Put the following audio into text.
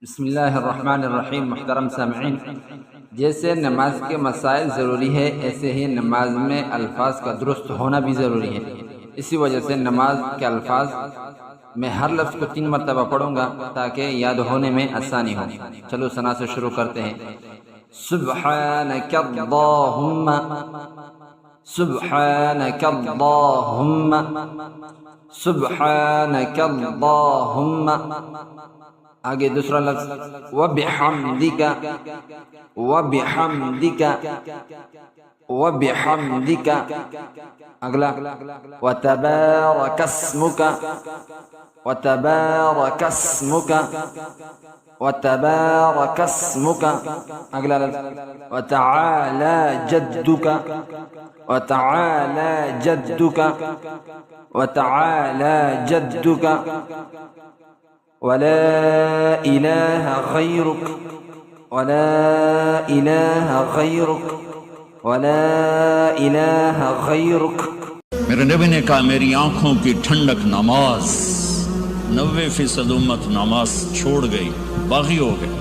بسم اللہ الرحمن الرحیم۔ محترم سامعین، جیسے نماز کے مسائل ضروری ہے، ایسے ہی نماز میں الفاظ کا درست ہونا بھی ضروری ہے۔ اسی وجہ سے نماز کے الفاظ میں ہر لفظ کو 3 مرتبہ پڑھوں گا تاکہ یاد ہونے میں آسانی ہو۔ چلو ثنا سے شروع کرتے ہیں۔ سبحانک اللہم، سبحانک اللہم، سبحانک اللہم۔ آگے دوسرا لفظ وبحمدک، وبحمدک، وبحمدک۔ اگلا وتبارک اسمک، وتبارک اسمک، وتبارک اسمک۔ اگلا لفظ وتعالی جدک، وتعالی جدک، وتعالی جدک۔ ولا إله غيرك، ولا إله غيرك، ولا إله غيرك۔ میرے نبی نے کہا میری آنکھوں کی ٹھنڈک نماز، 90% امت نماز چھوڑ گئی، باغی ہو گئے۔